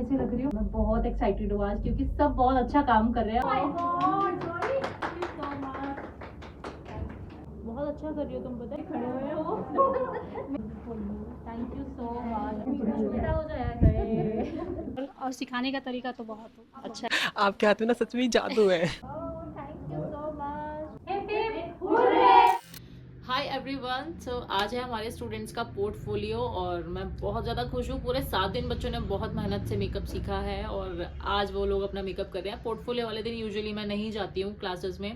कैसी लग रही हूँ? मैं बहुत एक्साइटेड हूँ आज क्योंकि सब बहुत अच्छा काम कर रहे हैं। बहुत अच्छा कर रही हो तुम, पता है खड़े हुए हो। Thank you so much. बेटा हो जाए और सिखाने का तरीका तो बहुत अच्छा है। आपके हाथ में ना सच में ही जादू है। Thank you so much. Hi everyone. So आज है हमारे स्टूडेंट्स का पोर्टफोलियो और मैं बहुत ज़्यादा खुश हूँ। पूरे 7 दिन बच्चों ने बहुत मेहनत से मेकअप सीखा है और आज वो लोग अपना मेकअप कर रहे हैं। पोर्टफोलियो वाले दिन यूजुअली मैं नहीं जाती हूँ क्लासेस में,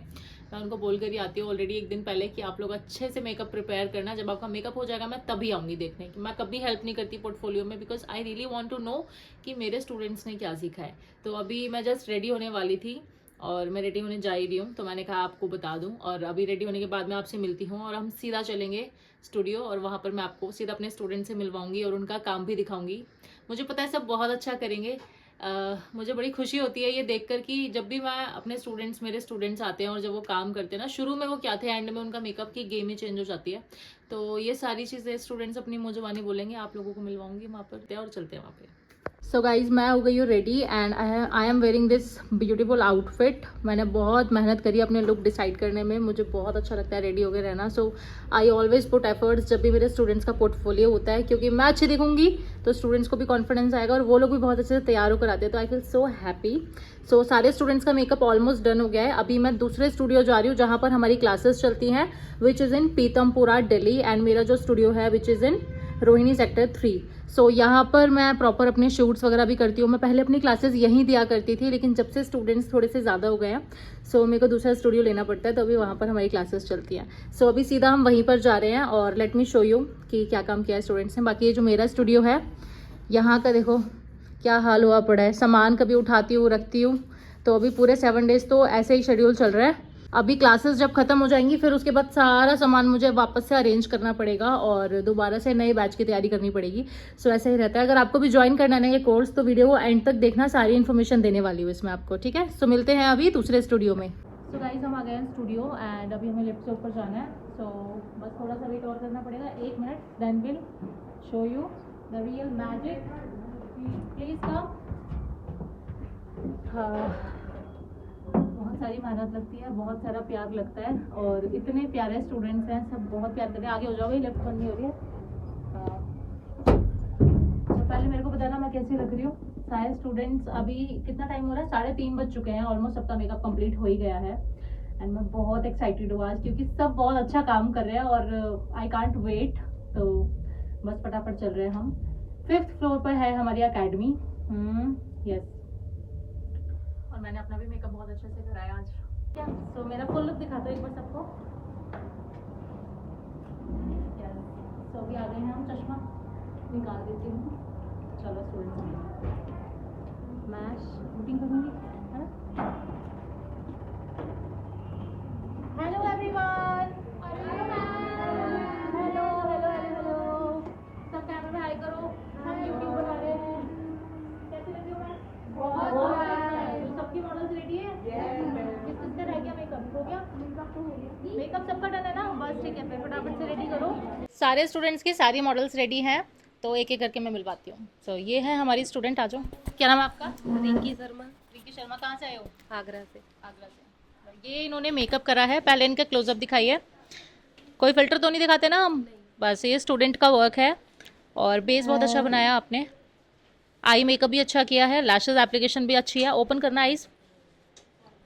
मैं उनको बोल कर ही आती हूँ ऑलरेडी एक दिन पहले कि आप लोग अच्छे से मेकअप प्रिपेयर करना। जब आपका मेकअप हो जाएगा मैं तभी आऊँगी देखने की। मैं कभी हेल्प नहीं करती पोर्टफोलियो में because I really want to know कि मेरे स्टूडेंट्स ने क्या सीखा है। तो अभी मैं जस्ट रेडी होने वाली थी और मैं रेडी होने जा ही रही हूँ, तो मैंने कहा आपको बता दूँ। और अभी रेडी होने के बाद मैं आपसे मिलती हूँ और हम सीधा चलेंगे स्टूडियो और वहाँ पर मैं आपको सीधा अपने स्टूडेंट से मिलवाऊंगी और उनका काम भी दिखाऊंगी। मुझे पता है सब बहुत अच्छा करेंगे। मुझे बड़ी खुशी होती है ये देखकर कि जब भी मैं अपने स्टूडेंट्स मेरे स्टूडेंट्स आते हैं और जब वो काम करते हैं ना, शुरू में वो क्या थे एंड में उनका मेकअप की गेम ही चेंज हो जाती है। तो ये सारी चीज़ें स्टूडेंट्स अपनी मुँह जुबानी बोलेंगे, आप लोगों को मिलवाऊंगी वहाँ पर और चलते हैं वहाँ पे। सो गाइज मैं हो गई हूँ ready and I am wearing this beautiful outfit. मैंने बहुत मेहनत करी अपने लुक डिसाइड करने में, मुझे बहुत अच्छा लगता है रेडी होकर रहना। सो आई ऑलवेज पुट एफर्ट्स जब भी मेरे स्टूडेंट्स का पोर्टफोलियो होता है, क्योंकि मैं अच्छी दिखूंगी तो स्टूडेंट्स को भी कॉन्फिडेंस आएगा और वो लोग भी बहुत अच्छे से तैयार होकर आते हैं। तो आई फील सो हैप्पी। सो सारे स्टूडेंट्स का मेकअप ऑलमोस्ट डन हो गया है। अभी मैं दूसरे स्टूडियो जा रही हूँ जहाँ पर हमारी क्लासेस चलती हैं, which is in Pitampura Delhi. And मेरा जो स्टूडियो है which is in Rohini sector 3। सो यहाँ पर मैं प्रॉपर अपने शूट्स वगैरह भी करती हूँ। मैं पहले अपनी क्लासेस यहीं दिया करती थी, लेकिन जब से स्टूडेंट्स थोड़े से ज़्यादा हो गए हैं सो मेरे को दूसरा स्टूडियो लेना पड़ता है, तो अभी वहाँ पर हमारी क्लासेस चलती हैं। सो अभी सीधा हम वहीं पर जा रहे हैं और लेट मी शो यू कि क्या काम किया है स्टूडेंट्स ने। बाकी ये जो मेरा स्टूडियो है यहाँ का देखो क्या हाल हुआ पड़ा है, सामान कभी उठाती हूँ रखती हूँ। तो अभी पूरे 7 डेज तो ऐसे ही शेड्यूल चल रहा है। अभी क्लासेस जब खत्म हो जाएंगी फिर उसके बाद सारा सामान मुझे वापस से अरेंज करना पड़ेगा और दोबारा से नए बैच की तैयारी करनी पड़ेगी। सो ऐसा ही रहता है। अगर आपको भी ज्वाइन करना है ये कोर्स तो वीडियो को एंड तक देखना, सारी इन्फॉर्मेशन देने वाली हूँ इसमें आपको, ठीक है। सो मिलते हैं अभी दूसरे स्टूडियो में। सो गाइस हम आ गए हैं स्टूडियो एंड अभी हमें लिफ्ट से ऊपर जाना है। सो बस थोड़ा सा वेट और करना पड़ेगा, 1 minute, then will show you the real magic. Please come. हाँ, बहुत सारी मेहनत लगती है, बहुत सारा प्यार लगता है और इतने प्यारे स्टूडेंट्स हैं, सब बहुत प्यार करते हैं। आगे हो जाओगे, लेफ्ट बंद नहीं हो रही है। तो पहले मेरे को बताना मैं कैसी लग रही हूँ। सारे स्टूडेंट्स, अभी कितना टाइम हो रहा है, 3:30 बज चुके हैं, ऑलमोस्ट सबका मेकअप कंप्लीट हो ही गया है। एंड मैं बहुत एक्साइटेड हूँ आज क्योंकि सब बहुत अच्छा काम कर रहे हैं और आई कांट वेट। तो बस फटाफट चल रहे हैं हम। 5th फ्लोर पर है हमारी अकेडमी। यस। और मैंने अपना भी मेकअप बहुत अच्छे से कराया आज। क्या तो मेरा फुल लुक दिखा दो एक बार सबको। तो अभी आ गए हैं हम, चश्मा निकाल देती हूँ। चलो स्टूडेंट्स मैं शूटिंग करूँगी, है ना। Hello everyone. Hello hello hello hello. सब कैमरा में हाय करो, हम यूट्यूब बना रहे हैं। कैसी लग रही हूँ मैं? बहुत। सबकी मॉडल्स रेडी है? किस किसका रह गया मेकअप? हो गया? मेकअप सबका डन है ना? बस ठीक है, फिर फटाफट से रेडी करो। सारे स्टूडेंट्स की सारी मॉडल्स रेडी हैं, तो एक एक करके मैं मिलवाती हूँ। सो ये है हमारी स्टूडेंट, आ जाओ। क्या नाम है आपका? रिंकी शर्मा, रिंकी शर्मा। कहाँ से आए हो? आगरा से। आगरा से। ये इन्होंने मेकअप करा है, पहले इनका क्लोजअप दिखाइए। कोई फिल्टर तो नहीं दिखाते ना हम? बस ये स्टूडेंट का वर्क है और बेस बहुत अच्छा बनाया आपने। आई मेकअप भी अच्छा किया है, लैशेज एप्लीकेशन भी अच्छी है। ओपन करना आईज।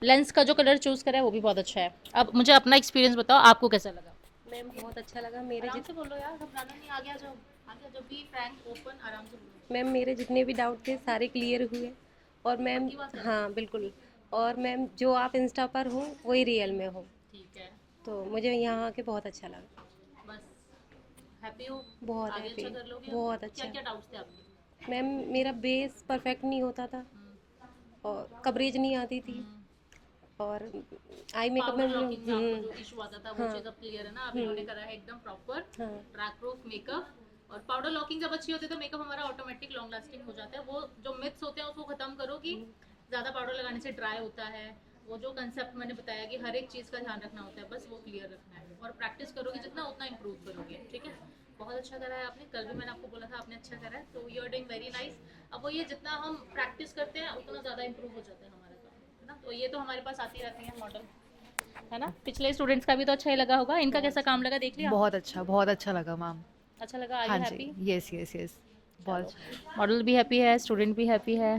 लेंस का जो कलर चूज करा है वो भी बहुत अच्छा है। अब मुझे अपना एक्सपीरियंस बताओ, आपको कैसा लगा? मैम बहुत अच्छा लगा। मेरे आराम से बोलो यार, घबराना नहीं। आ गया जब भी फ्रैंक ओपन आराम से बोलो। मैम मेरे जितने भी डाउट थे सारे क्लियर हुए। और मैम पक्की बात कर रहे हो? हाँ बिल्कुल। और मैम जो आप इंस्टा पर हो वही रियल में हो, ठीक है। तो मुझे यहाँ आके बहुत अच्छा लगा। बस हैप्पी हो? बहुत आगे हैप्पी, अच्छा कर लोगे? बहुत क्या अच्छा। क्या डाउट्स थे आपके? मैम मेरा बेस परफेक्ट नहीं होता था और कवरेज नहीं आती थी और आई मेकअप में पाउडर लॉकिंग में आपको जो इशू आता था वो हाँ चीज़ अब क्लियर है ना? अब इन्होंने करा है एकदम प्रॉपर हाँ ट्रैक प्रूफ मेकअप। और पाउडर लॉकिंग जब अच्छी होती है तो मेकअप हमारा ऑटोमेटिक लॉन्ग लास्टिंग हो जाता है। वो जो मिथ्स होते हैं उसको खत्म करो कि ज़्यादा पाउडर लगाने से ड्राई होता है। वो जो कंसेप्ट मैंने बताया कि हर एक चीज़ का ध्यान रखना होता है, बस वो क्लियर रखना है और प्रैक्टिस करोगे जितना उतना इंप्रूव करोगे, ठीक है। बहुत अच्छा करा है आपने, कल भी मैंने आपको बोला था आपने अच्छा करा है, तो you are doing very nice. अब वो ये जितना हम प्रैक्टिस करते हैं उतना ज़्यादा इम्प्रूव हो जाता है हमारा काम, है ना। तो ये तो हमारे पास आती रहती है मॉडल, है ना। पिछले स्टूडेंट्स का भी तो अच्छा ही लगा होगा, इनका कैसा काम लगा देख लिया? बहुत अच्छा लगा मैम। अच्छा लगा, आई हाँ यू जी, हैप्पी? यस यस यस, बहुत मॉडल भी हैप्पी है, स्टूडेंट भी हैप्पी है।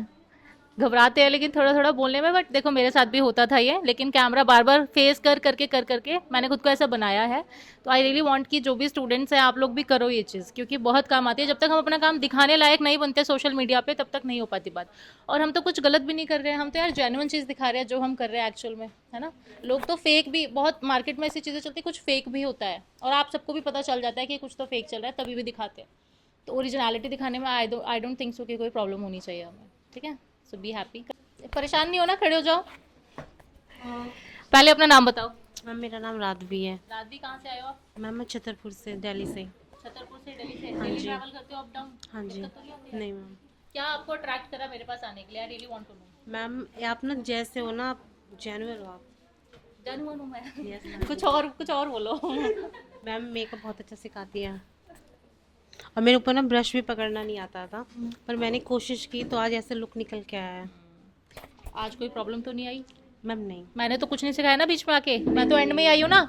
घबराते हैं लेकिन थोड़ा थोड़ा बोलने में, बट देखो मेरे साथ भी होता था ये, लेकिन कैमरा बार बार फेस कर करके मैंने खुद को ऐसा बनाया है। तो आई रियली वांट कि जो भी स्टूडेंट्स हैं आप लोग भी करो ये चीज़, क्योंकि बहुत काम आती है। जब तक हम अपना काम दिखाने लायक नहीं बनते सोशल मीडिया पे, तब तक नहीं हो पाती बात। और हम तो कुछ गलत भी नहीं कर रहे हैं, हम तो यार जेन्युइन चीज़ दिखा रहे हैं जो हम कर रहे हैं एक्चुअल में, है ना। लोग तो फेक भी, बहुत मार्केट में ऐसी चीज़ें चलती, कुछ फेक भी होता है और आप सबको भी पता चल जाता है कि कुछ तो फेक चल रहा है, तभी भी दिखाते हैं। तो ओरिजिनलिटी दिखाने में आई डोंट थिंक सो कि कोई प्रॉब्लम होनी चाहिए हमें, ठीक है। सो बी हैप्पी, परेशान नहीं होना, खड़े हो जाओ। पहले अपना नाम बताओ। मैम मेरा नाम राधवी है। राधवी, कहाँ से आए हो आप? मैम मैं छतरपुर से, दिल्ली से। छतरपुर से, दिल्ली से। हाँ डेली जी। ट्रैवल करते हो, अप डाउन? हाँ जी। दिक्कत तो नहीं होती है? नहीं मैम। क्या आपको अट्रैक्ट करा मेरे पास आने के लिए? I really want to know. Ma'am आप ना जैसे हो ना, आप जेन्युइन हो आप। जेन्युइन हूँ मैं। Yes ma'am. कुछ और बोलो। मैम मेकअप बहुत अच्छा सिखाती हैं और मेरे ऊपर ना ब्रश भी पकड़ना नहीं आता था, पर मैंने कोशिश की तो आज ऐसे लुक निकल के आया है। आज कोई प्रॉब्लम तो नहीं आई? मैम नहीं। मैंने तो कुछ नहीं सिखाया ना बीच में आके, मैं तो एंड में ही आई हूँ ना।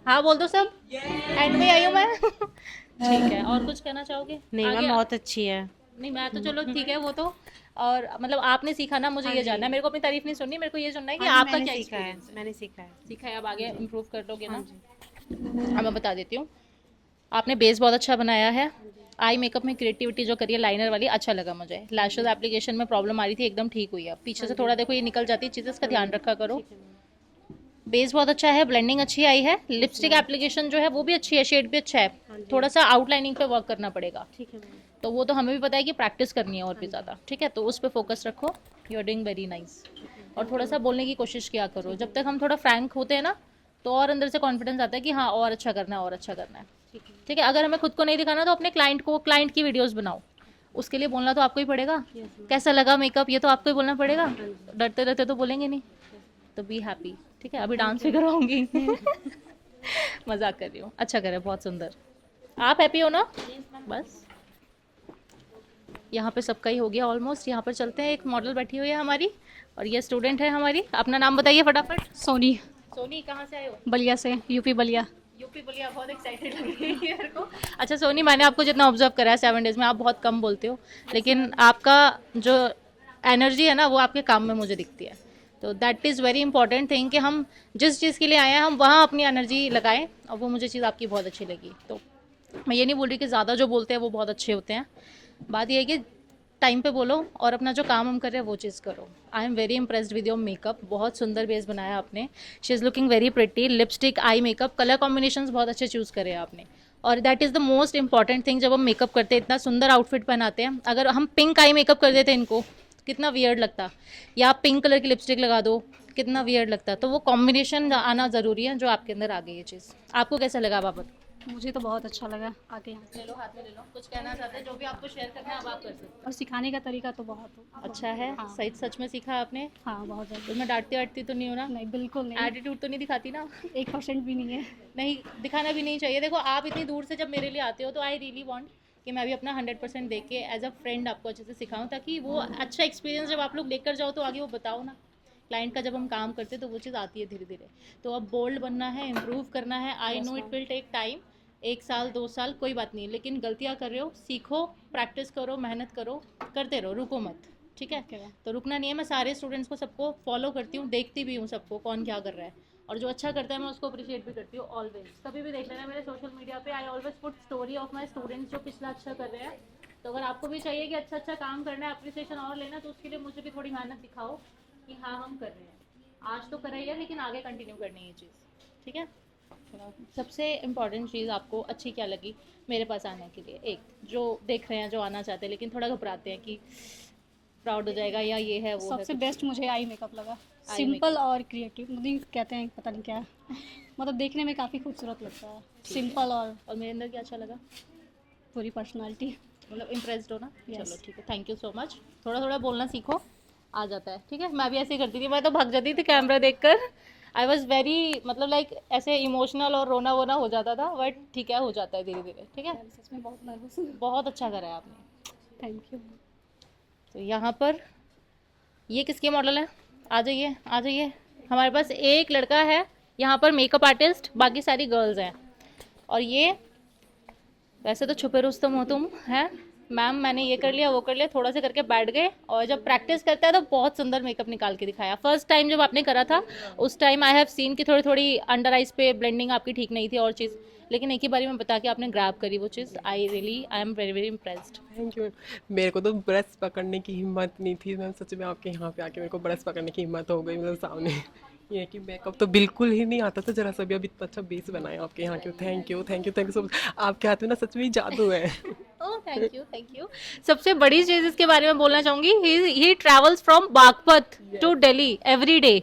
हाँ बोल दो सब, एंड में आई हूँ मैं। ठीक है, और कुछ कहना चाहोगे? नहीं मैम बहुत अच्छी है। नहीं, मैं तो चलो ठीक है वो तो। और मतलब आपने सीखा ना, मुझे ये जानना है, मेरे को अपनी तारीफ नहीं सुननी, मेरे को ये सुनना है कि आपका क्या सीखा है, experience मैंने सीखा है। सीखा है, अब आगे इम्प्रूव कर लोगे ना। हाँ जी। अब मैं बता देती हूँ, आपने बेस बहुत अच्छा बनाया है। आई मेकअप में क्रिएटिविटी जो करी है लाइनर वाली, अच्छा लगा मुझे। लैशेज एप्लीकेशन में प्रॉब्लम आ रही थी, एकदम ठीक हुई है। पीछे से थोड़ा देखो ये निकल जाती है चीज़ें, इसका ध्यान रखा करो। बेस बहुत अच्छा है, ब्लेंडिंग अच्छी आई है। लिपस्टिक एप्लीकेशन जो है वो भी अच्छी है, शेड भी अच्छा है। थोड़ा सा आउटलाइनिंग पे वर्क करना पड़ेगा, ठीक है मैम। तो वो तो हमें भी पता है कि प्रैक्टिस करनी है और भी ज़्यादा, ठीक है। तो उस पर फोकस रखो, you are doing very nice. और थोड़ा सा बोलने की कोशिश किया करो, जब तक हम थोड़ा फ्रैंक होते हैं ना, तो और अंदर से कॉन्फिडेंस आता है कि हाँ और अच्छा करना है, और अच्छा करना है, ठीक है। अगर हमें खुद को नहीं दिखाना तो अपने क्लाइंट की वीडियोस बनाओ, उसके लिए बोलना तो आपको ही पड़ेगा। कैसा लगा मेकअप, ये तो आपको ही बोलना पड़ेगा, डरते डरते तो बोलेंगे नहीं। तो बी हैप्पी, ठीक है। अभी डांस भी करवाऊंगी। मजाक कर रही हूँ, अच्छा करे, बहुत सुंदर। आप हैप्पी हो ना? बस यहाँ पे सबका ही हो गया ऑलमोस्ट। यहाँ पर चलते हैं, एक मॉडल बैठी हुई है हमारी और ये स्टूडेंट है हमारी। अपना नाम बताइए फटाफट। सोनी, सोनी, कहाँ से आए हो? बलिया से, यूपी बलिया। यूपी बलिया, बहुत एक्साइटेड लग रही है मेरे को। अच्छा सोनी, मैंने आपको जितना ऑब्जर्व करा है 7 डेज में, आप बहुत कम बोलते हो, लेकिन आपका जो एनर्जी है ना वो आपके काम में मुझे दिखती है। तो that is very important thing कि हम जिस चीज़ के लिए आए हैं हम वहाँ अपनी एनर्जी लगाएं, और वो मुझे चीज़ आपकी बहुत अच्छी लगी। तो मैं ये नहीं बोल रही कि ज़्यादा जो बोलते हैं वो बहुत अच्छे होते हैं, बात ये है कि टाइम पे बोलो और अपना जो काम हम कर रहे हैं वो चीज़ करो। आई am very impressed with your makeup, बहुत सुंदर बेस बनाया आपने। She is looking very pretty. Lipstick, eye makeup, colour combinations बहुत अच्छे चूज़ करे आपने, और that is the most important thing. जब हम मेकअप करते हैं, इतना सुंदर आउटफिट पहनाते हैं, अगर हम पिंक आई मेकअप कर देते इनको, कितना वियर्ड लगता, या आप पिंक कलर की लिपस्टिक लगा दो, कितना वियर्ड लगता। तो वो कॉम्बिनेशन आना ज़रूरी है, जो आपके अंदर आ गई ये चीज़। आपको कैसा लगा बाबा? मुझे तो बहुत अच्छा लगा आके यहाँ ले लो, हाथ में ले लो। कुछ कहना चाहते हैं, जो भी आपको शेयर करना है अब आप कर सकते से। और सिखाने का तरीका तो बहुत अच्छा है। हाँ। सही, सच में सीखा आपने? हाँ बहुत ज़्यादा। तो मैं डांटती वाटती तो नहीं हूँ ना? नहीं बिल्कुल नहीं, एटीट्यूड तो नहीं दिखाती ना? 1% भी नहीं है। नहीं, दिखाना भी नहीं चाहिए। देखो आप इतनी दूर से जब मेरे लिए आते हो तो आई रियली वांट कि मैं भी अपना 100% दे के एज अ फ्रेंड आपको अच्छे से सिखाऊं, ताकि वो अच्छा एक्सपीरियंस जब आप लोग लेकर जाओ तो आगे वो बताओ ना। क्लाइंट का जब हम काम करते हैं तो वो चीज़ आती है धीरे धीरे। तो अब बोल्ड बनना है, इम्प्रूव करना है। I know it will take time, 1 साल 2 साल कोई बात नहीं, लेकिन गलतियाँ कर रहे हो, सीखो, प्रैक्टिस करो, मेहनत करो, करते रहो, रुको मत, ठीक है। तो रुकना नहीं है। मैं सारे स्टूडेंट्स को सबको फॉलो करती हूँ, देखती भी हूँ सबको कौन क्या कर रहा है, और जो अच्छा करता है मैं उसको अप्रिशिएट भी करती हूँ ऑलवेज। कभी भी देख लेना मेरे सोशल मीडिया पे, I always put story of my students जो पिछला अच्छा कर रहे हैं। तो अगर आपको भी चाहिए कि अच्छा अच्छा काम करना है, अप्रिसिएशन और लेना, तो उसके लिए मुझे भी थोड़ी मेहनत दिखाओ कि हाँ हम कर रहे हैं। आज तो कर रही है लेकिन आगे कंटिन्यू करनी है ये चीज़, ठीक है। सबसे इम्पॉर्टेंट चीज़ आपको अच्छी क्या लगी मेरे पास आने के लिए? एक जो देख रहे हैं, जो आना चाहते हैं लेकिन थोड़ा घबराते हैं कि प्राउड हो जाएगा या ये है वो है, सबसे कुछ बेस्ट मुझे आई मेकअप लगा, आई सिंपल और क्रिएटिव, मतलब कहते हैं पता नहीं क्या मतलब देखने में काफ़ी खूबसूरत लगता है, सिंपल और मेरे अंदर क्या अच्छा लगा? पूरी पर्सनालिटी। मतलब इम्प्रेस्ड हो ना? Yes. चलो ठीक है, थैंक यू सो मच। थोड़ा थोड़ा बोलना सीखो, आ जाता है, ठीक है। मैं भी ऐसे ही करती थी, मैं तो भाग जाती थी कैमरा देखकर। आई वॉज वेरी, मतलब लाइक ऐसे इमोशनल और रोना वोना हो जाता था, बट ठीक है, हो जाता है धीरे धीरे, ठीक है। सच में बहुत नर्वस हूँ। बहुत अच्छा करा है आपने। Thank you. तो यहाँ पर ये किसकी मॉडल है? आ जाइए आ जाइए। हमारे पास एक लड़का है यहाँ पर मेकअप आर्टिस्ट, बाकी सारी गर्ल्स हैं। और ये वैसे तो छुपे रुस्तम हो तुम, है मैम, मैंने ये कर लिया वो कर लिया, थोड़ा सा करके बैठ गए, और जब प्रैक्टिस करता है तो बहुत सुंदर मेकअप निकाल के दिखाया। फर्स्ट टाइम जब आपने करा था उस टाइम आई हैव सीन कि थोड़ी थोड़ी अंडर आइज पे ब्लेंडिंग आपकी ठीक नहीं थी और चीज़, लेकिन एक ही बारी में बता के आपने ग्रैब करी वो चीज़। I am very very impressed. Thank you. मेरे को तो ब्रश पकड़ने की हिम्मत नहीं थी मैम, सच में आपके यहाँ पे आके मेरे को ब्रश पकड़ने की हिम्मत हो गई मतलब सामने। ये है कि मेकअप तो बिल्कुल ही नहीं आता था जरा सा भी, अभी इतना अच्छा बेस बनाया आपके यहाँ के। Thank you thank you thank you so much. आपके हाथ में ना सच में ही जादू है। Oh thank you thank you. सबसे बड़ी चीज़ इसके बारे में बोलना चाहूँगी, he travels from Baghpat to Delhi every day,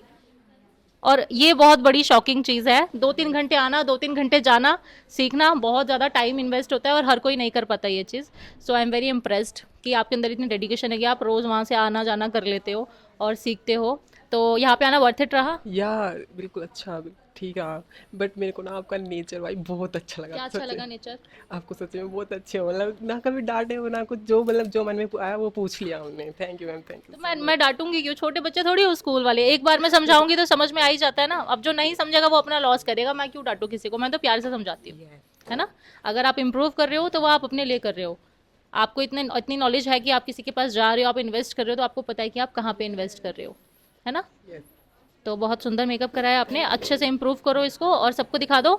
और ये बहुत बड़ी शॉकिंग चीज़ है। 2-3 घंटे आना 2-3 घंटे जाना, सीखना, बहुत ज़्यादा टाइम इन्वेस्ट होता है और हर कोई नहीं कर पाता ये चीज़। सो आई एम वेरी इम्प्रेस्ड कि आपके अंदर इतनी डेडिकेशन है कि आप रोज़ वहाँ से आना जाना कर लेते हो और सीखते हो। तो यहाँ पे आना वर्थ इट रहा? या बिल्कुल अच्छा ठीक है। बट मेरे को ना आपका नेचर भाई बहुत अच्छा लगा। क्या अच्छा सच लगा में। नेचर? आपको सच में बहुत अच्छे हो, मतलब ना कभी डांटे हो ना कुछ, जो मतलब जो मन में आया वो पूछ लिया हमने। Thank you ma'am thank you. तो मैं डांटूंगी क्यों? छोटे बच्चे थोड़ी हो स्कूल वाले, एक बार मैं समझाऊंगी तो समझ में आ ही जाता है ना। अब जो नहीं समझेगा वो अपना लॉस करेगा, मैं क्यों डांटू किसी को? मैं तो प्यार से समझाती हूँ, है ना। अगर आप इम्प्रूव कर रहे हो तो वो आप अपने लिए कर रहे हो। आपको इतनी नॉलेज है कि आप किसी के पास जा रहे हो, आप इन्वेस्ट कर रहे हो, तो आपको पता है कि आप कहाँ पे इन्वेस्ट कर रहे हो, है ना। तो बहुत सुंदर मेकअप कराया आपने, अच्छे से इम्प्रूव करो इसको और सबको दिखा दो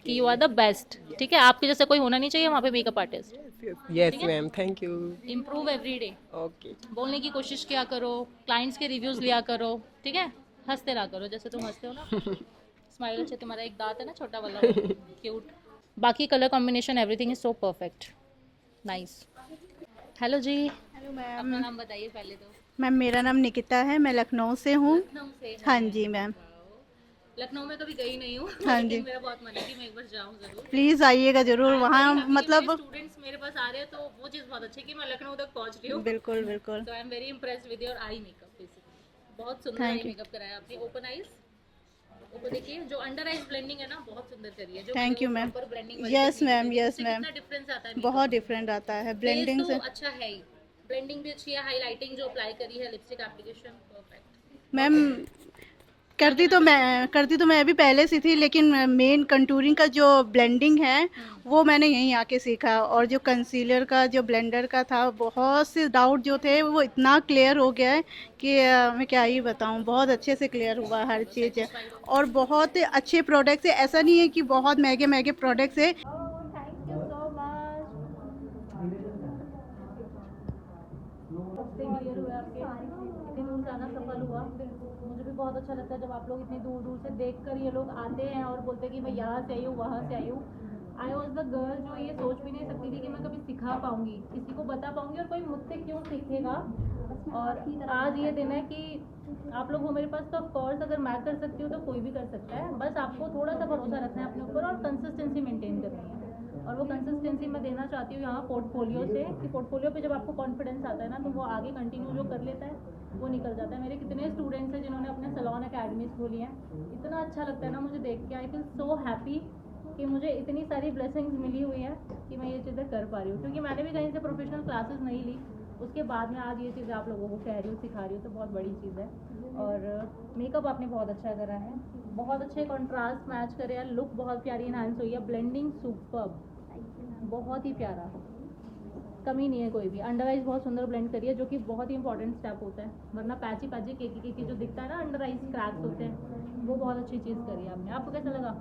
कि यू आर द बेस्ट। ठीक है, आपके जैसा कोई होना नहीं चाहिए वहाँ पे makeup artist. Yes ma'am thank you. Improve every day, okay. बोलने की कोशिश किया करो, क्लाइंट्स के रिव्यूज लिया करो, ठीक है। हंसते रहा करो जैसे तुम हंसते हो ना। स्माइल अच्छे, तुम्हारा एक दांत है ना छोटा वाला, क्यूट। बाकी colour combination everything is so perfect, nice. Hello ji, hello ma'am. अपना नाम बताइए पहले तो। मैम मेरा नाम निकिता है, मैं लखनऊ से हूँ। लखनऊ से? हाँ जी मैम। लखनऊ में कभी गई नहीं हूँ, हाँ लेकिन जी। मेरा बहुत मन है कि मैं एक बार जाऊँ जरूर। प्लीज़ आइएगा ज़रूर वहाँ, मतलब स्टूडेंट्स मेरे पास आ रहे हैं तो वो चीज़ बहुत अच्छी है कि मैं लखनऊ तक पहुँच रही हूँ। बिल्कुल बिल्कुल। तो आई am very impressed with your eye makeup. Basically बहुत सुंदर आई Thank you. मेकअप कराया आपने। ओपन आईज, ऊपर देखिए जो अंडर आईज ब्लेंडिंग है ना, बहुत सुंदर करी है। जो Thank you, ma'am. Proper blending Yes, ma'am, yes, ma'am. कितना डिफरेंस आता है? बहुत डिफरेंट आता है ब्लेंडिंग ब्लेंडिंग से। अच्छा है ही, ब्लेंडिंग भी अच्छी है, हाईलाइटिंग जो अप्लाई करी है, लिपस्टिक एप्लीकेशन परफेक्ट। मैम करती तो मैं भी पहले से थी, लेकिन मेन कंटूरिंग का जो ब्लेंडिंग है वो मैंने यहीं आके सीखा। और जो कंसीलर का जो ब्लेंडर का था, बहुत से डाउट जो थे वो इतना क्लियर हो गया है कि मैं क्या ही बताऊं, बहुत अच्छे से क्लियर हुआ हर चीज़। और बहुत अच्छे प्रोडक्ट्स है, ऐसा नहीं है कि बहुत महंगे महंगे प्रोडक्ट्स है। Thank you so much. Clear हुए आपके, इतनी दूर से आना सफल हुआ। मुझे भी बहुत अच्छा लगता है जब आप लोग इतनी दूर दूर से देखकर ये लोग आते हैं और बोलते हैं कि मैं यहाँ से आई हूँ वहाँ से आई हूँ। आई वॉज द गर्ल जो ये सोच भी नहीं सकती थी कि मैं कभी सिखा पाऊँगी, किसी को बता पाऊँगी और कोई मुझसे क्यों सीखेगा। और आज ये दिन है कि आप लोग हो मेरे पास, तो ऑफकोर्स अगर मैं कर सकती हूँ तो कोई भी कर सकता है। बस आपको थोड़ा सा भरोसा रखना है अपने ऊपर और कंसिस्टेंसी मेंटेन करनी है। और वो कंसिस्टेंसी मैं देना चाहती हूँ यहाँ पोर्टफोलियो से, कि पोर्टफोलियो पे जब आपको कॉन्फिडेंस आता है ना तो वो आगे कंटिन्यू जो कर लेता है वो निकल जाता है। मेरे कितने स्टूडेंट्स हैं जिन्होंने अपने सैलून अकेडमीज खोली हैं, इतना अच्छा लगता है ना मुझे देख के। आई फील सो हैप्पी कि मुझे इतनी सारी ब्लेसिंग्स मिली हुई हैं कि मैं ये चीज़ें कर पा रही हूँ, क्योंकि मैंने भी कहीं से प्रोफेशनल क्लासेस नहीं ली। उसके बाद में आज ये चीज़ आप लोगों को कह रही हूँ, सिखा रही हूँ, तो बहुत बड़ी चीज़ है। और मेकअप आपने बहुत अच्छा करा है, बहुत अच्छे कॉन्ट्रास्ट मैच करे हैं, लुक बहुत प्यारी इनहांस हुई है, ब्लेंडिंग सुपर्ब, बहुत ही प्यारा, कमी नहीं है कोई भी। अंडर आइज बहुत सुंदर ब्लेंड करी है, जो कि बहुत ही इंपॉर्टेंट स्टेप होता है, वरना पैची पैची केकी जो दिखता है ना, अंडर आइज क्रैक्स होते हैं, वो बहुत अच्छी चीज़ करी है आपने। आपको कैसा लगा?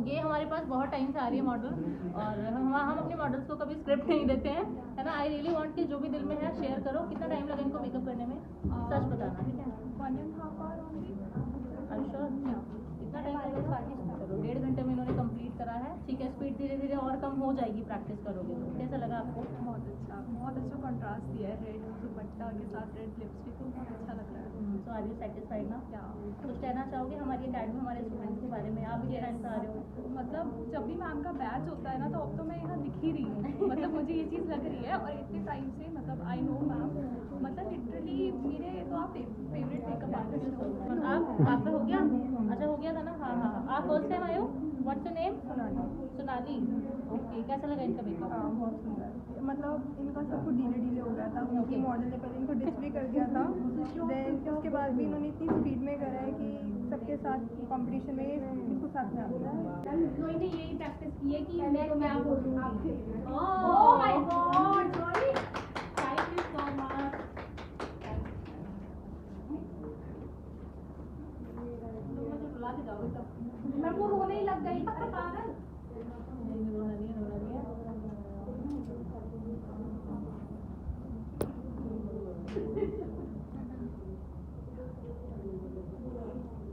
ये हमारे पास बहुत टाइम से आ रही है मॉडल, और हम अपने मॉडल्स को कभी स्क्रिप्ट नहीं देते हैं, है ना। आई रियली वांट कि जो भी दिल में है शेयर करो। कितना टाइम लगा इनको मेकअप करने में? सच बताना, ठीक है। 1.5 hour only। अच्छा, कितना टाइम लगेगा? चलो 1.5 घंटे में इन्होंने कंप्लीट करा है, ठीक है। स्पीड धीरे धीरे और कम हो जाएगी प्रैक्टिस करोगे तो। कैसा लगा आपको? बहुत अच्छा कंट्रास्ट दिया है, रेड दुपट्टा के साथ रेड लिपस्टिक, तो बहुत अच्छा लग रहा है। सो आर यू सेटिस्फाइड ना? कुछ कहना चाहोगे हमारी अकेडमी, हमारे स्टूडेंट्स के बारे में? आप भी टाइम से आ रहे हो। मतलब जब भी मैम का बैच होता है ना, तो अब तो मैं यहाँ दिख ही रही हूँ। मतलब मुझे ये चीज़ लग रही है, और इतने टाइम से मतलब आई नो मैम, मतलब लिटरली मेरे तो आप फेवरेट मेकअप आर्टिस्ट हो। और आप, आपका हो गया? अच्छा हो गया था ना? हाँ हाँ। आप फर्स्ट टाइम आए हो? What's your name? Sonali. Okay, कैसा लगा इनका मेकअप? बहुत सुंदर, मतलब इनका सब कुछ ढीले ढीले हो गया था, उनकी मॉडल ने पहले इनको डिच भी कर दिया था, देन उसके बाद भी इन्होंने इतनी स्पीड में करा है कि सबके साथ कंपटीशन में बिल्कुल साथ में आता है। इन्होंने यही प्रैक्टिस की है कि मैं बोलूँगी। Oh my God, sorry, thank you so much. तुम मुझे रुला के जाओगे तब। मैं वो रोने ही लग गई। अरे पागल। नहीं, रोना नहीं है, रोना नहीं है।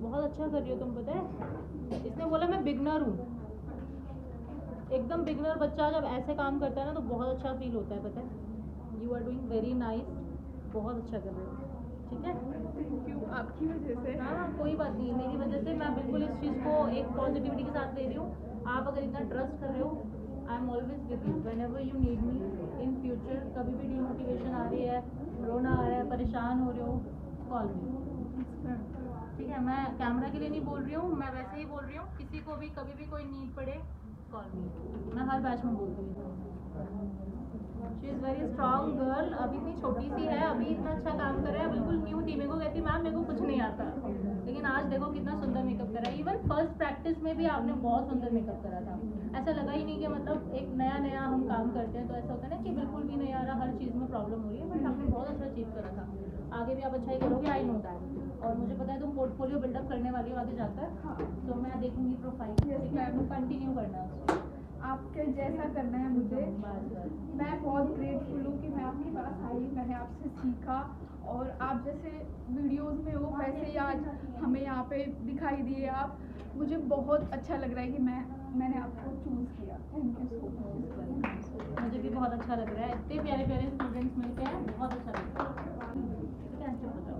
बहुत अच्छा कर रही हो तुम, पता है। इसने बोला मैं बिगनर हूँ। एकदम बिगनर बच्चा जब ऐसे काम करता है ना तो बहुत अच्छा फील होता है, पता है। You are doing very nice, बहुत अच्छा कर रहे हो, ठीक है। थैंक यू, आपकी वजह से। हाँ, कोई बात नहीं, मेरी वजह से मैं बिल्कुल इस चीज़ को एक पॉजिटिविटी के साथ ले रही हूँ। आप अगर इतना ट्रस्ट कर रहे हो, I am always with you when ever you need me in future. कभी भी डिमोटिवेशन आ रही है, रोना आ रहा है, परेशान हो रहे हो, कॉल मी, ठीक है। मैं कैमरा के लिए नहीं बोल रही हूँ, मैं वैसे ही बोल रही हूँ। किसी को भी कभी भी कोई नीड पड़े, कॉल मी। मैं हर बैच में बोलती हूँ। She is very strong girl. अभी इतनी छोटी सी है, अभी इतना अच्छा काम कर रहा है। बिल्कुल न्यू थी, मेरे को कहती मैम मेरे को कुछ नहीं आता, लेकिन आज देखो कितना सुंदर मेकअप करा है। इवन फर्स्ट प्रैक्टिस में भी आपने बहुत सुंदर मेकअप करा था। ऐसा लगा ही नहीं कि मतलब एक नया नया हम काम करते हैं तो ऐसा होता है ना कि बिल्कुल भी नहीं आ रहा, हर चीज़ में प्रॉब्लम हो रही है, बट आपने बहुत अच्छा अचीव करा था। आगे भी आप अच्छा ही करोगे, आई नो दैट। और मुझे पता है तुम पोर्टफोलियो बिल्डअप करने वाली हो आगे जाकर, तो मैं देखूंगी प्रोफाइल, ठीक है। तुम कंटिन्यू करना है उसको, आपके जैसा करना है मुझे। बस बस। मैं बहुत ग्रेटफुल हूँ कि मैं आपके पास आई, मैंने आपसे सीखा, और आप जैसे वीडियोस में हो वैसे ही आज हमें यहाँ पे दिखाई दिए आप। मुझे बहुत अच्छा लग रहा है कि मैंने आपको चूज़ किया। Thank you so much. मुझे भी बहुत अच्छा लग रहा है, इतने प्यारे प्यारे स्टूडेंट्स मिलते हैं, बहुत अच्छा लगता है। ठीक है, चुप हो जाओ।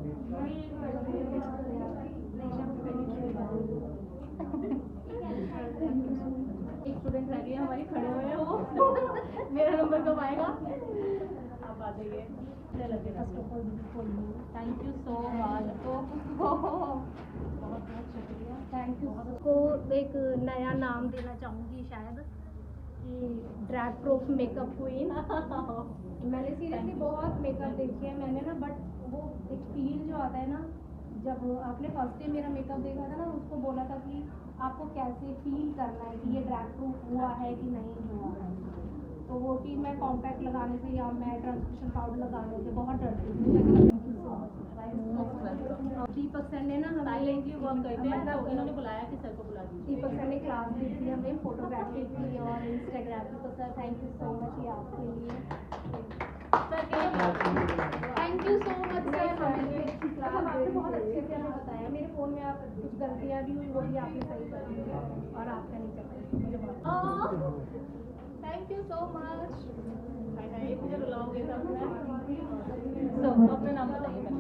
एक स्टूडेंट रह गई है हमारी, खड़े हुए हैं वो। मेरा नंबर कब आएगा? आप आ जाइए, अच्छा लगेगा। Thank you so much. बहुत बहुत शुक्रिया, थैंक यू। को एक नया नाम देना चाहूँगी शायद, कि ड्रैग प्रूफ मेकअप क्वीन। मैंने सीरियसली बहुत मेकअप देखी है मैंने ना, बट वो एक फील जो आता है ना, जब आपने फर्स्ट डे मेरा मेकअप देखा था ना, उसको बोला था कि आपको कैसे फील करना है कि ये ड्रैग प्रूफ हुआ है कि नहीं हुआ है। तो वो चीज़ मैं कॉम्पैक्ट लगाने से या मैं ट्रांसमिशन पाउडर लगाने से बहुत डरती थी। दीपक सर ने ना साइलेंटली वर्क करते हैं, तो इन्होंने बुलाया कि सर को बुला दीजिए। दीपक सर ने क्लास दी थी हमें फोटोग्राफी की और इंस्टाग्राम की, तो sir thank you so much ये आपके लिए। सर के लिए thank you so much sir, हमें क्लास आपने बहुत अच्छे से हमें बताया। मेरे फ़ोन में आप कुछ गलतियाँ भी हुई वो भी आपने सही कर दी, और आपका नहीं चक्कर मुझे बहुत थैंक यू सो मच। मुझे रुलाओगे तब मैं। सो अपना नाम बताइए पहले।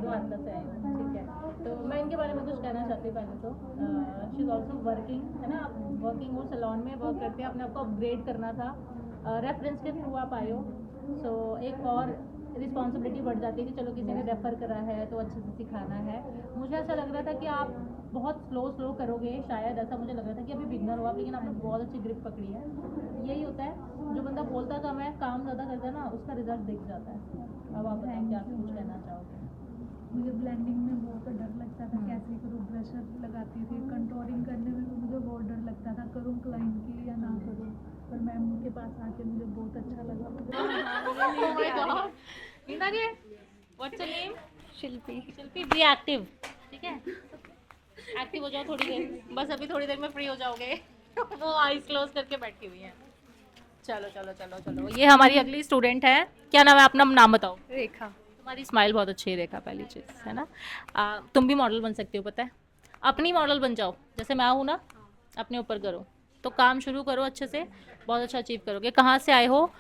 द्वारका से आई हूँ, ठीक है। तो मैं इनके बारे में कुछ कहना चाहती हूँ। पहले तो शी इज़ ऑल्सो वर्किंग, है ना। आप वर्किंग हो, सैलून में वर्क करते हैं, अपने आपको अपग्रेड करना था, रेफरेंस के थ्रू आप आए हो। सो एक और रिस्पॉन्सिबिलिटी बढ़ जाती है कि चलो किसी ने रेफ़र करा है तो अच्छे से सिखाना है। मुझे ऐसा लग रहा था कि आप बहुत स्लो करोगे, शायद ऐसा मुझे लग रहा था कि अभी बिगनर हो आप, लेकिन आपने बहुत अच्छी ग्रिप पकड़ी है। यही होता है, जो बंदा बोलता कम है काम ज़्यादा करता है ना, उसका रिजल्ट दिख जाता है। अब आप बताएं क्या कुछ कहना चाहोगे? मुझे ब्लेंडिंग में बहुत डर लगता था, कैसे करूँ, ब्रशर लगाती थी। कंटूरिंग करने में भी मुझे बहुत डर लगता था, करूँ क्लाइंट की या ना करूँ, पर मैम के पास आके मुझे बहुत अच्छा लगा। Oh my God! नीना के, what's your name? Shilpi. Shilpi, be active, ठीक है। एक्टिव हो जाओ थोड़ी देर, बस अभी थोड़ी देर में फ्री हो जाओगे। वो आईज क्लोज करके बैठी हुई है। चलो चलो चलो चलो, ये हमारी अगली स्टूडेंट है। क्या नाम है? अपना नाम बताओ। रेखा। तुम्हारी स्माइल बहुत अच्छी है रेखा, पहली चीज़ है ना। तुम भी मॉडल बन सकती हो, पता है। अपनी मॉडल बन जाओ, जैसे मैं हूँ ना, अपने ऊपर करो, तो काम शुरू करो अच्छे से, बहुत अच्छा अचीव करोगे। कहाँ से आए हो?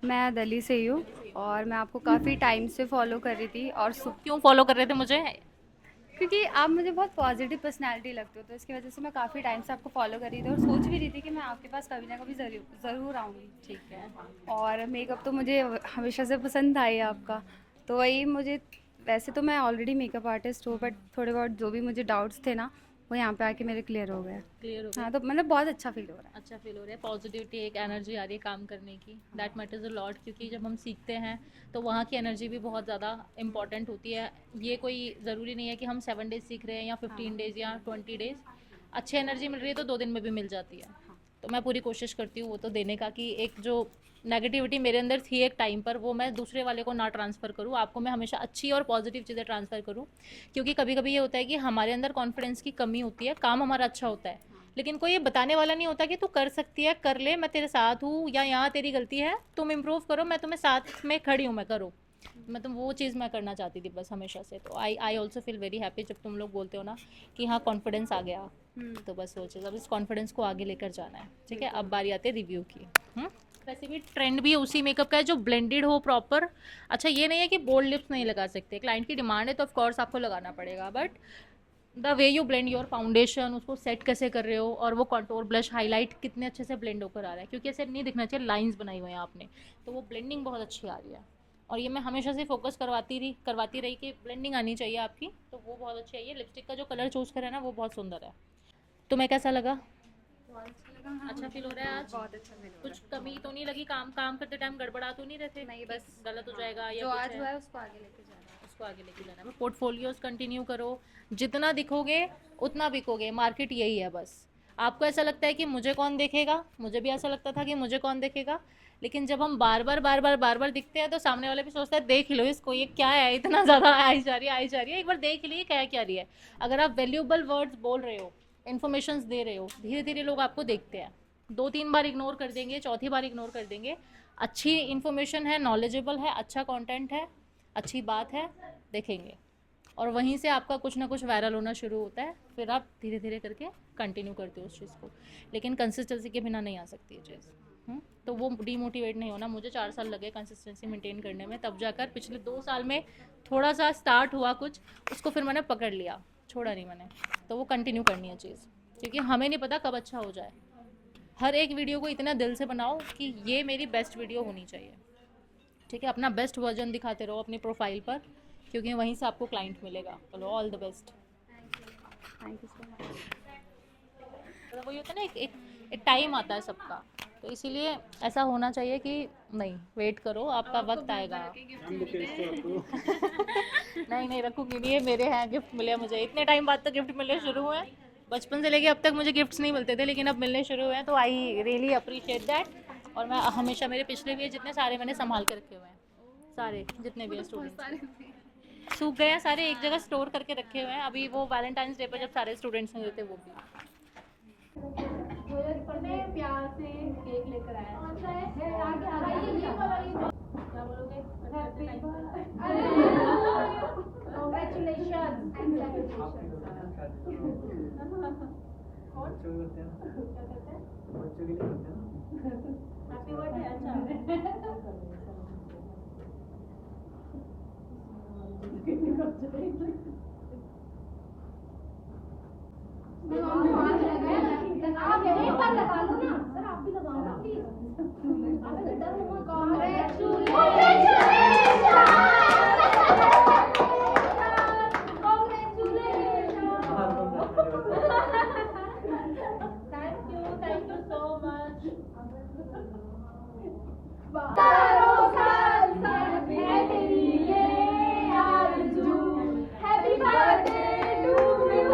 मैं दिल्ली से ही हूँ, और मैं आपको काफ़ी टाइम से फॉलो कर रही थी, और क्यों फॉलो कर रहे थे मुझे? क्योंकि आप मुझे बहुत पॉजिटिव पर्सनालिटी लगते हो, तो इसकी वजह से मैं काफ़ी टाइम से आपको फॉलो कर रही थी, और सोच भी रही थी कि मैं आपके पास कभी ना कभी ज़रूर आऊँगी। ठीक है। और मेकअप तो मुझे हमेशा से पसंद था ही आपका, तो वही मुझे, वैसे तो मैं ऑलरेडी मेकअप आर्टिस्ट हूँ, बट थोड़े बहुत जो भी मुझे डाउट्स थे ना, वो यहाँ पे आके मेरे क्लियर हो गया। क्लियर हो गया? हाँ, तो मतलब बहुत अच्छा फील हो रहा है। अच्छा फील हो रहा है, पॉजिटिविटी, एक एनर्जी आ रही है काम करने की, दैट मैटर्स अ लॉट। क्योंकि जब हम सीखते हैं तो वहाँ की एनर्जी भी बहुत ज़्यादा इंपॉर्टेंट होती है। ये कोई ज़रूरी नहीं है कि हम 7 डेज़ सीख रहे हैं या 15 डेज़ या 20 डेज़। अच्छी एनर्जी मिल रही है तो 2 दिन में भी मिल जाती है। तो मैं पूरी कोशिश करती हूँ वो तो देने का, कि एक जो नेगेटिविटी मेरे अंदर थी एक टाइम पर, वो मैं दूसरे वाले को ना ट्रांसफ़र करूँ, आपको मैं हमेशा अच्छी और पॉजिटिव चीज़ें ट्रांसफ़र करूँ। क्योंकि कभी कभी ये होता है कि हमारे अंदर कॉन्फिडेंस की कमी होती है, काम हमारा अच्छा होता है, लेकिन कोई ये बताने वाला नहीं होता कि तू कर सकती है, कर ले, मैं तेरे साथ हूँ, या यहाँ तेरी गलती है, तुम इम्प्रूव करो, मैं तुम्हें साथ में खड़ी हूँ, मैं करो। मतलब वो चीज़ मैं करना चाहती थी बस हमेशा से। तो I also feel very happy जब तुम लोग बोलते हो ना कि हाँ कॉन्फिडेंस आ गया। तो बस वो चीज़, अब इस कॉन्फिडेंस को आगे लेकर जाना है। ठीक है, अब बारी आती है रिव्यू की। वैसे भी ट्रेंड भी उसी मेकअप का है जो ब्लेंडेड हो प्रॉपर। अच्छा, ये नहीं है कि बोल्ड लिप्स नहीं लगा सकते, क्लाइंट की डिमांड है तो ऑफ कोर्स आपको लगाना पड़ेगा, but the way you blend your foundation, उसको सेट कैसे कर रहे हो, और वो कंटूर ब्लश हाईलाइट कितने अच्छे से ब्लेंड होकर आ रहा है। क्योंकि ऐसे नहीं दिखना चाहिए, लाइंस बनाई हुई हैं आपने, तो वो ब्लेंडिंग बहुत अच्छी आ रही है। और ये मैं हमेशा से फोकस करवाती रही कि ब्लेंडिंग आनी चाहिए आपकी, तो वो बहुत अच्छी आई है। लिपस्टिक का जो कलर चूज़ करा है ना वो बहुत सुंदर है। तुम्हें कैसा लगा? अच्छा फील हो रहा है आज? बहुत अच्छा फील हो कुछ कमी तो नहीं लगी? काम करते टाइम गड़बड़ा तो नहीं रहते? नहीं, कि बस गलत हो जाएगा या जो कुछ आज है? हुआ है उसको आगे लेके जाना है। उसको आगे लेके जाना है। पोर्टफोलियोज कंटिन्यू करो, जितना दिखोगे उतना बिकोगे, मार्केट यही है बस। आपको ऐसा लगता है कि मुझे कौन देखेगा, मुझे भी ऐसा लगता था कि मुझे कौन देखेगा, लेकिन जब हम बार बार दिखते हैं तो सामने वाले भी सोचता है देख लो इसको, ये क्या है, इतना ज़्यादा आई जा रही है, एक बार देख लीजिए क्या रही है। अगर आप वैल्यूएबल वर्ड्स बोल रहे हो, इन्फॉर्मेशंस दे रहे हो, धीरे धीरे लोग आपको देखते हैं। 2-3 बार इग्नोर कर देंगे, चौथी बार इग्नोर कर देंगे। अच्छी इन्फॉर्मेशन है, नॉलेजेबल है, अच्छा कंटेंट है, अच्छी बात है, देखेंगे, और वहीं से आपका कुछ ना कुछ वायरल होना शुरू होता है। फिर आप धीरे धीरे करके कंटिन्यू करते हो उस चीज़ को, लेकिन कंसिस्टेंसी के बिना नहीं आ सकती है चीज़। तो वो डीमोटिवेट नहीं होना। मुझे 4 साल लगे कंसिस्टेंसी मेंटेन करने में, तब जाकर पिछले 2 साल में थोड़ा सा स्टार्ट हुआ कुछ, उसको फिर मैंने पकड़ लिया, छोड़ा नहीं मैंने। तो वो कंटिन्यू करनी है चीज़, क्योंकि हमें नहीं पता कब अच्छा हो जाए। हर एक वीडियो को इतना दिल से बनाओ कि ये मेरी बेस्ट वीडियो होनी चाहिए। ठीक है, अपना बेस्ट वर्जन दिखाते रहो अपनी प्रोफाइल पर, क्योंकि वहीं से आपको क्लाइंट मिलेगा। चलो, all the best. Thank you so much. मतलब वही होता है ना, एक टाइम आता है सबका, तो इसीलिए ऐसा होना चाहिए कि नहीं, वेट करो, आपका वक्त आएगा। नहीं रखूँगी नहीं, ये मेरे हैं, गिफ्ट मिले मुझे, इतने टाइम बाद तो गिफ्ट मिलने शुरू हुए हैं। बचपन से लेके अब तक मुझे गिफ्ट्स नहीं मिलते थे, लेकिन अब मिलने शुरू हुए हैं, तो आई रियली अप्रिशिएट दैट। और मैं हमेशा, मेरे पिछले भी जितने सारे मैंने संभाल के रखे हुए हैं, सारे जितने भी हैं स्टूडेंट्स, सूख गए हैं सारे, एक जगह स्टोर करके रखे हुए हैं। अभी वो वैलेंटाइंस डे पर जब सारे स्टूडेंट्स ने देते वो भी। प्यार से केक लेकर आया। क्या बोलोगे? Happy birthday. अच्छा, आप एक बार लगा लो ना सर, आप भी लगाओ ना please. Thank you so much. Happy birthday to you.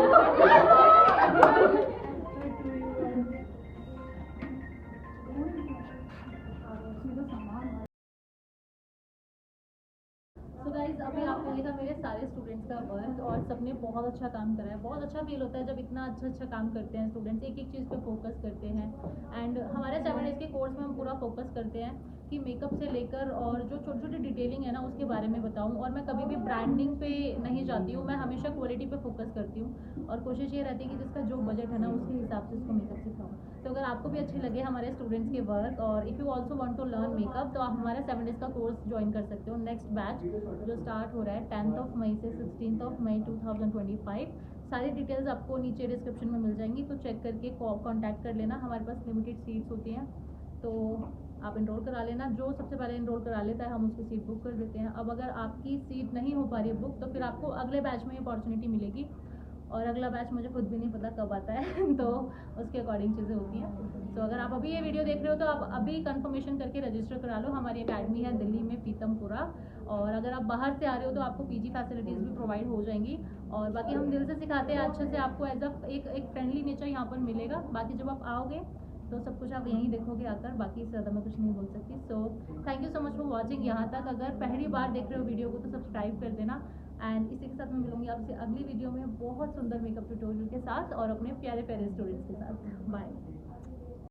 तो गाइज, अभी आपने देखा मेरे सारे स्टूडेंट्स का वर्क, और सबने बहुत अच्छा काम करा है। बहुत अच्छा फील होता है जब इतना अच्छा काम करते हैं स्टूडेंट्स, एक चीज़ पे फोकस करते हैं। एंड हमारे 7 डेज़ के कोर्स में हम पूरा फोकस करते हैं कि मेकअप से लेकर और जो छोटी छोटी डिटेलिंग है ना उसके बारे में बताऊं। और मैं कभी भी ब्रांडिंग पे नहीं जाती हूँ, मैं हमेशा क्वालिटी पे फोकस करती हूँ, और कोशिश ये रहती है कि जिसका जो बजट है ना उसके हिसाब से उसको मेकअप सिखाऊँ। तो अगर आपको भी अच्छे लगे हमारे स्टूडेंट्स के वर्क, और if you also want to learn makeup, तो आप हमारे 7 डेज़ का कोर्स ज्वाइन कर सकते हो। नेक्स्ट बैच जो स्टार्ट हो रहा है 10 मई से 16 मई 2025। सारी डिटेल्स आपको नीचे डिस्क्रिप्शन में मिल जाएंगी, तो चेक करके कॉन्टैक्ट कर लेना। हमारे पास लिमिटेड सीट्स होती हैं, तो आप इनरोल करा लेना। जो सबसे पहले इनरोल करा लेता है हम उसकी सीट बुक कर देते हैं। अब अगर आपकी सीट नहीं हो पा रही है बुक, तो फिर आपको अगले बैच में अपॉर्चुनिटी मिलेगी, और अगला बैच मुझे खुद भी नहीं पता कब आता है तो उसके अकॉर्डिंग चीज़ें होती हैं। तो अगर आप अभी ये वीडियो देख रहे हो तो आप अभी कंफर्मेशन करके रजिस्टर करा लो। हमारी अकेडमी है दिल्ली में पीतमपुरा, और अगर आप बाहर से आ रहे हो तो आपको पीजी फैसिलिटीज़ भी प्रोवाइड हो जाएंगी। और बाकी हम दिल से सिखाते हैं अच्छे से, आपको एज अ एक फ्रेंडली नेचर यहाँ पर मिलेगा। बाकी जब आप आओगे तो सब कुछ आप यहीं देखोगे आकर, बाकी इससे ज़्यादा मैं कुछ नहीं बोल सकती। So thank you so much for watching यहाँ तक। अगर पहली बार देख रहे हो वीडियो को तो सब्सक्राइब कर देना। एंड इसी के साथ मैं मिलूंगी आपसे अगली वीडियो में बहुत सुंदर मेकअप ट्यूटोरियल के साथ और अपने प्यारे प्यारे स्टूडेंट्स के साथ। बाय।